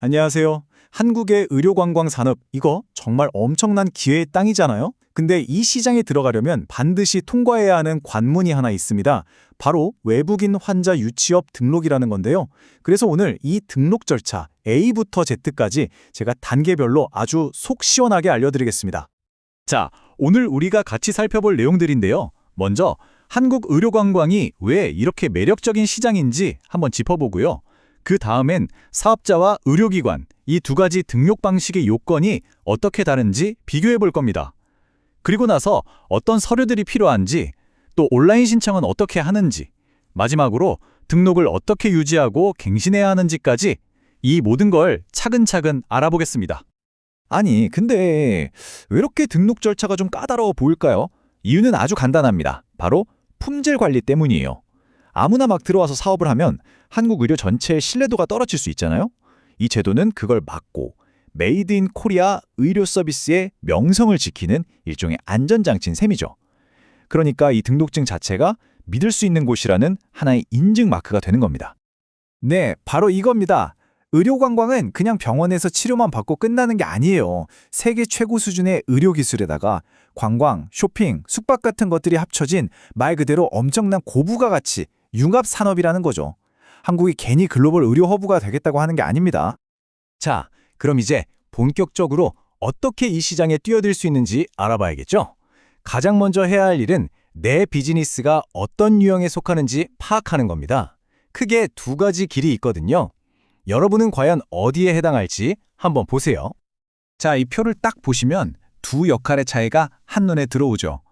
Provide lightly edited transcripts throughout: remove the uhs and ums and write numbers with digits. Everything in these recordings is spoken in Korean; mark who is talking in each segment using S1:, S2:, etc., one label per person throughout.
S1: 안녕하세요. 한국의 의료관광 산업, 이거 정말 엄청난 기회의 땅이잖아요? 근데 이 시장에 들어가려면 반드시 통과해야 하는 관문이 하나 있습니다. 바로 외국인 환자 유치업 등록이라는 건데요. 그래서 오늘 이 등록 절차 A부터 Z까지 제가 단계별로 아주 속 시원하게 알려드리겠습니다. 자, 오늘 우리가 같이 살펴볼 내용들인데요. 먼저 한국 의료관광이 왜 이렇게 매력적인 시장인지 한번 짚어보고요. 그 다음엔 사업자와 의료기관, 이 두 가지 등록 방식의 요건이 어떻게 다른지 비교해 볼 겁니다. 그리고 나서 어떤 서류들이 필요한지, 또 온라인 신청은 어떻게 하는지, 마지막으로 등록을 어떻게 유지하고 갱신해야 하는지까지 이 모든 걸 차근차근 알아보겠습니다. 아니, 근데 왜 이렇게 등록 절차가 좀 까다로워 보일까요? 이유는 아주 간단합니다. 바로 품질 관리 때문이에요. 아무나 막 들어와서 사업을 하면 한국 의료 전체의 신뢰도가 떨어질 수 있잖아요. 이 제도는 그걸 막고 메이드 인 코리아 의료 서비스의 명성을 지키는 일종의 안전장치인 셈이죠. 그러니까 이 등록증 자체가 믿을 수 있는 곳이라는 하나의 인증 마크가 되는 겁니다. 네, 바로 이겁니다. 의료관광은 그냥 병원에서 치료만 받고 끝나는 게 아니에요. 세계 최고 수준의 의료기술에다가 관광, 쇼핑, 숙박 같은 것들이 합쳐진 말 그대로 엄청난 고부가 가치, 융합산업이라는 거죠. 한국이 괜히 글로벌 의료 허브가 되겠다고 하는 게 아닙니다. 자, 그럼 이제 본격적으로 어떻게 이 시장에 뛰어들 수 있는지 알아봐야겠죠? 가장 먼저 해야 할 일은 내 비즈니스가 어떤 유형에 속하는지 파악하는 겁니다. 크게 두 가지 길이 있거든요. 여러분은 과연 어디에 해당할지 한번 보세요. 자, 이 표를 딱 보시면 두 역할의 차이가 한눈에 들어오죠.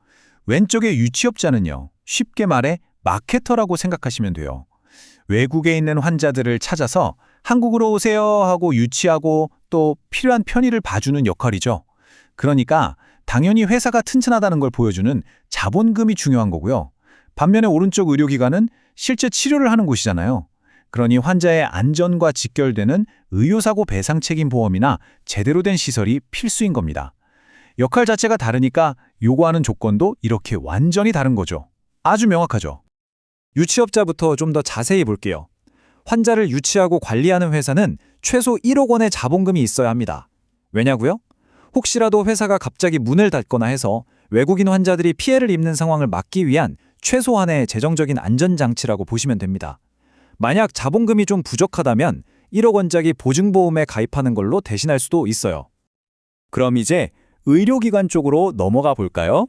S1: 왼쪽의 유치업자는요, 쉽게 말해 마케터라고 생각하시면 돼요. 외국에 있는 환자들을 찾아서 한국으로 오세요 하고 유치하고 또 필요한 편의를 봐주는 역할이죠. 그러니까 당연히 회사가 튼튼하다는 걸 보여주는 자본금이 중요한 거고요. 반면에 오른쪽 의료기관은 실제 치료를 하는 곳이잖아요. 그러니 환자의 안전과 직결되는 의료사고 배상 책임 보험이나 제대로 된 시설이 필수인 겁니다. 역할 자체가 다르니까 요구하는 조건도 이렇게 완전히 다른 거죠. 아주 명확하죠. 유치업자부터 좀 더 자세히 볼게요. 환자를 유치하고 관리하는 회사는 최소 1억 원의 자본금이 있어야 합니다. 왜냐고요? 혹시라도 회사가 갑자기 문을 닫거나 해서 외국인 환자들이 피해를 입는 상황을 막기 위한 최소한의 재정적인 안전장치라고 보시면 됩니다. 만약 자본금이 좀 부족하다면 1억 원짜리 보증보험에 가입하는 걸로 대신할 수도 있어요. 그럼 이제 의료기관 쪽으로 넘어가 볼까요?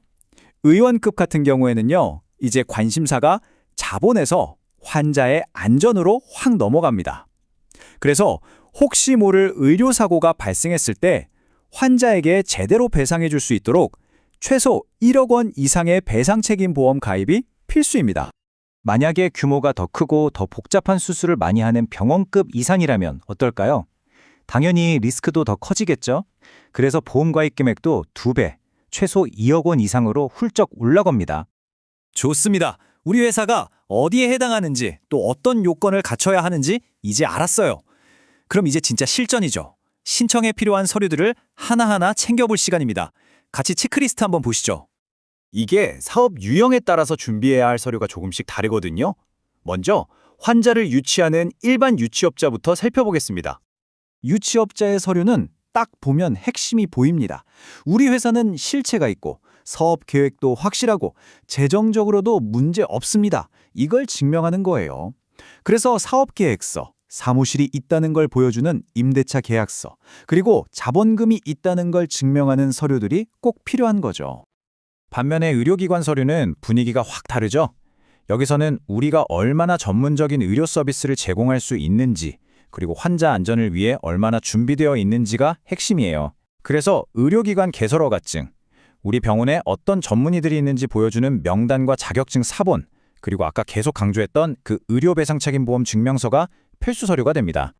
S1: 의원급 같은 경우에는요, 이제 관심사가 자본에서 환자의 안전으로 확 넘어갑니다. 그래서 혹시 모를 의료사고가 발생했을 때 환자에게 제대로 배상해 줄 수 있도록 최소 1억 원 이상의 배상 책임 보험 가입이 필수입니다. 만약에 규모가 더 크고 더 복잡한 수술을 많이 하는 병원급 이상이라면 어떨까요? 당연히 리스크도 더 커지겠죠? 그래서 보험 가입 금액도 2배, 최소 2억 원 이상으로 훌쩍 올라갑니다. 좋습니다. 우리 회사가 어디에 해당하는지 또 어떤 요건을 갖춰야 하는지 이제 알았어요. 그럼 이제 진짜 실전이죠. 신청에 필요한 서류들을 하나하나 챙겨볼 시간입니다. 같이 체크리스트 한번 보시죠. 이게 사업 유형에 따라서 준비해야 할 서류가 조금씩 다르거든요. 먼저 환자를 유치하는 일반 유치업자부터 살펴보겠습니다. 유치업자의 서류는 딱 보면 핵심이 보입니다. 우리 회사는 실체가 있고 사업 계획도 확실하고 재정적으로도 문제 없습니다. 이걸 증명하는 거예요. 그래서 사업계획서, 사무실이 있다는 걸 보여주는 임대차 계약서, 그리고 자본금이 있다는 걸 증명하는 서류들이 꼭 필요한 거죠. 반면에 의료기관 서류는 분위기가 확 다르죠? 여기서는 우리가 얼마나 전문적인 의료 서비스를 제공할 수 있는지, 그리고 환자 안전을 위해 얼마나 준비되어 있는지가 핵심이에요. 그래서 의료기관 개설허가증, 우리 병원에 어떤 전문의들이 있는지 보여주는 명단과 자격증 사본, 그리고 아까 계속 강조했던 그 의료배상책임보험 증명서가 필수 서류가 됩니다.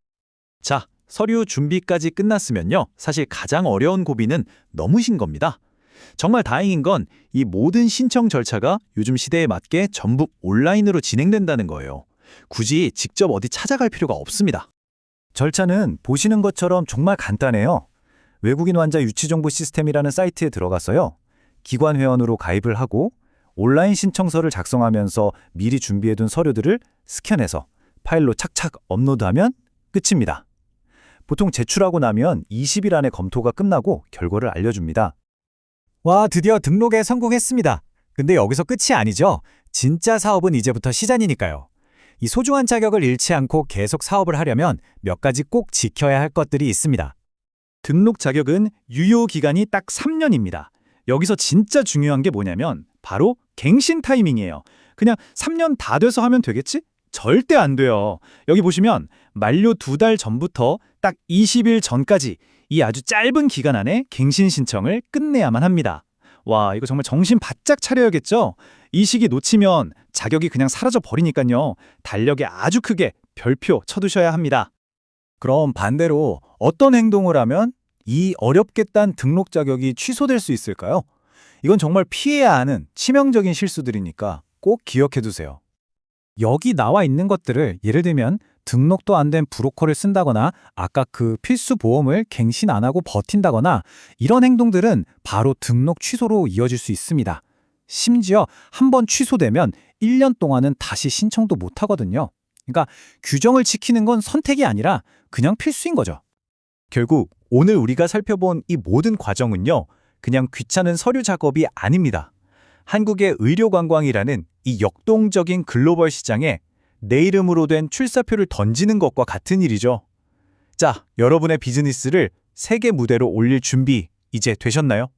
S1: 자, 서류 준비까지 끝났으면요, 사실 가장 어려운 고비는 넘으신 겁니다. 정말 다행인 건 이 모든 신청 절차가 요즘 시대에 맞게 전부 온라인으로 진행된다는 거예요. 굳이 직접 어디 찾아갈 필요가 없습니다. 절차는 보시는 것처럼 정말 간단해요. 외국인 환자 유치정보 시스템이라는 사이트에 들어가서요, 기관 회원으로 가입을 하고 온라인 신청서를 작성하면서 미리 준비해둔 서류들을 스캔해서 파일로 착착 업로드하면 끝입니다. 보통 제출하고 나면 20일 안에 검토가 끝나고 결과를 알려줍니다. 와, 드디어 등록에 성공했습니다. 근데 여기서 끝이 아니죠. 진짜 사업은 이제부터 시작이니까요. 이 소중한 자격을 잃지 않고 계속 사업을 하려면 몇 가지 꼭 지켜야 할 것들이 있습니다.
S2: 등록 자격은 유효 기간이 딱 3년입니다. 여기서 진짜 중요한 게 뭐냐면 바로 갱신 타이밍이에요. 그냥 3년 다 돼서 하면 되겠지? 절대 안 돼요. 여기 보시면 만료 2달 전부터 딱 20일 전까지 이 아주 짧은 기간 안에 갱신 신청을 끝내야만 합니다. 와, 이거 정말 정신 바짝 차려야겠죠? 이 시기 놓치면 자격이 그냥 사라져 버리니까요. 달력에 아주 크게 별표 쳐두셔야 합니다.
S1: 그럼 반대로 어떤 행동을 하면 이 어렵게 딴 등록 자격이 취소될 수 있을까요? 이건 정말 피해야 하는 치명적인 실수들이니까 꼭 기억해 두세요. 여기 나와 있는 것들을 예를 들면 등록도 안 된 브로커를 쓴다거나 아까 그 필수 보험을 갱신 안 하고 버틴다거나 이런 행동들은 바로 등록 취소로 이어질 수 있습니다. 심지어 한번 취소되면 1년 동안은 다시 신청도 못 하거든요. 그러니까 규정을 지키는 건 선택이 아니라 그냥 필수인 거죠. 결국 오늘 우리가 살펴본 이 모든 과정은요, 그냥 귀찮은 서류 작업이 아닙니다. 한국의 의료관광이라는 이 역동적인 글로벌 시장에 내 이름으로 된 출사표를 던지는 것과 같은 일이죠. 자, 여러분의 비즈니스를 세계 무대로 올릴 준비 이제 되셨나요?